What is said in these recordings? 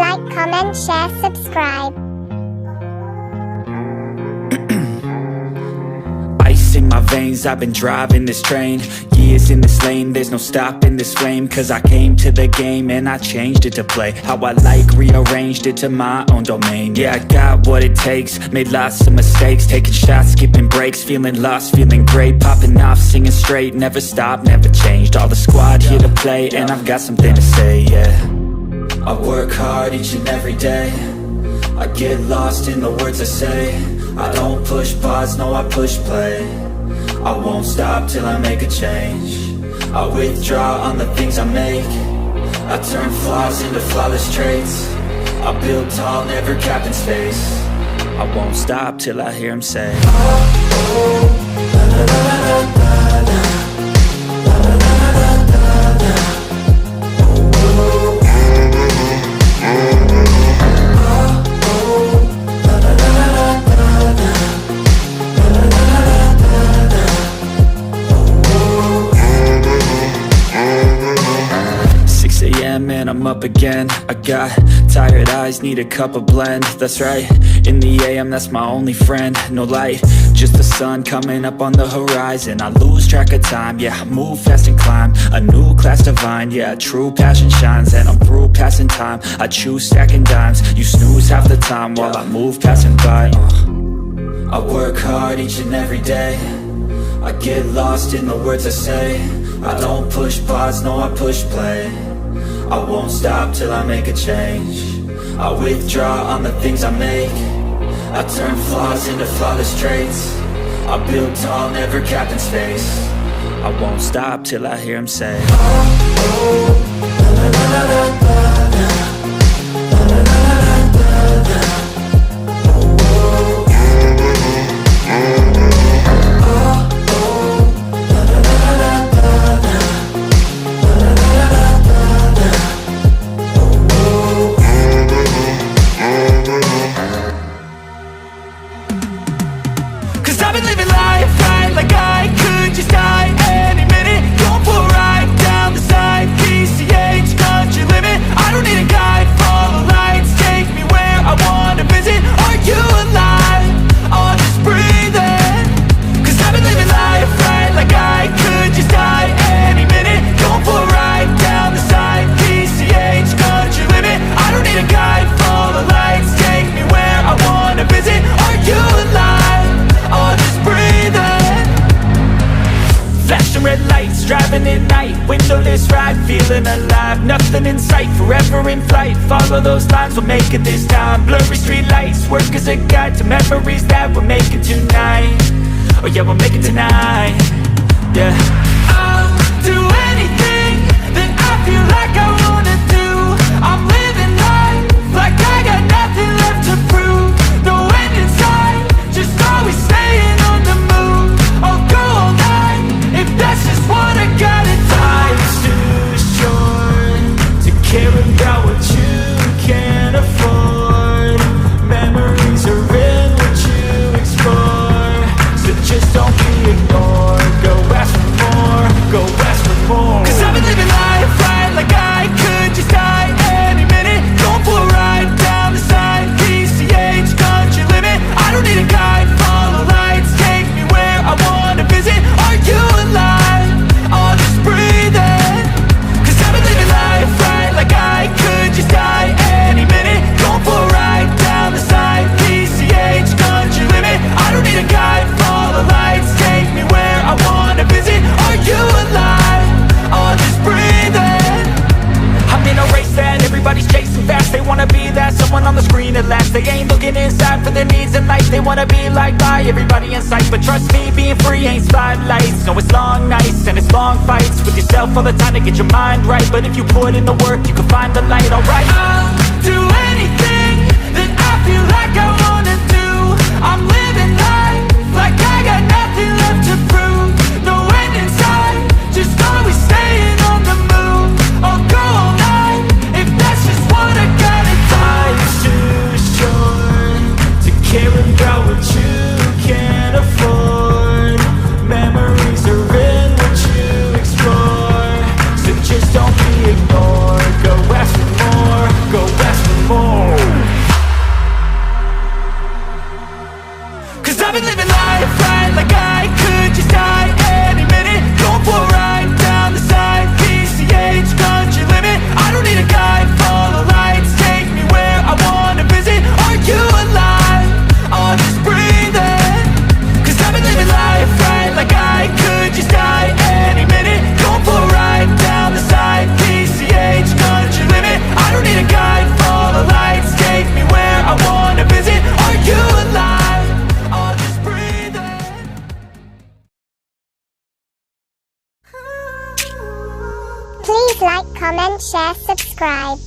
like, comment, share, subscribe. Ice in my veins, I've been driving this train. Years in this lane, there's no stopping this flame. Cause I came to the game and I changed it to play how I like, rearranged it to my own domain. Yeah, I got what it takes, made lots of mistakes, taking shots, skipping breaks, feeling lost, feeling great, popping off, singing straight, never stopped, never changed. All the squad here to play and I've got something to say, yeah. I work hard each and every day, I get lost in the words I say. I don't push pause, no I push play. I won't stop till I make a change. I withdraw on the things I make. I turn flaws into flawless traits. I build tall, never capped in space. I won't stop till I hear him say, oh, oh, la, la, la, la, la, la. And I'm up again. I got tired eyes, need a cup of blend. That's right, in the AM, that's my only friend. No light, just the sun coming up on the horizon. I lose track of time, yeah, I move fast and climb a new class divine, yeah, true passion shines. And I'm through passing time, I choose stacking dimes. You snooze half the time while I move passing by. I work hard each and every day, I get lost in the words I say. I don't push pause, no I push play. I won't stop till I make a change. I withdraw on the things I make. I turn flaws into flawless traits. I build tall, never capped in space. I won't stop till I hear him say, oh, oh, la, la, la, la, la, la. La, la, la, la, la, la, la. Driving at night, windowless ride, feeling alive. Nothing in sight, forever in flight. Follow those lines, we'll make it this time. Blurry street lights, work as a guide to memories that we're making tonight. Oh yeah, we'll make it tonight. Yeah, I'll do anything that I feel like I wanna do. I'm living life like I got nothing left to prove. No end in sight, just always staying on the move. I'll go all night if that's just what I gotta do. Life's too short to care about what you can't afford. Memories are in what you explore, so just don't be ignored. Go ask for more, go ask for more. Cause I've been living life right like I could just die any minute. Going for a ride down the side, PCH, country limit. I don't need a guide, follow lights, take me where I wanna visit. Are you alive? I'll just breathe in. Cause I've been living life right like I could just die any minute. Going for a ride down the side, PCH, country limit. I don't need a guide, follow lights, take me where I wanna visit. Are you alive? I'll just breathe in. I'm in a race that everybody's chasing fast. They wanna be that someone on the screen at last. They ain't looking inside for their needs in life. They wanna be liked by everybody in sight. But trust me, being free ain't spotlights. No, it's long nights and it's long fights with yourself all the time to get your mind right. But if you put in the work, you can find the light, alright. I'll do anything that I feel like I wanna do. I'm living life like I got nothing left to prove. No end in sight, just always staying on the move. I'll go all night if that's just what I gotta do. Life's too short to care about what you can't afford. Memories are in what you explore, so just don't be ignored. Go ask for more, go ask for more. Please like, comment, share, subscribe.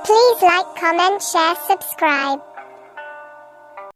Please like, comment, share, subscribe.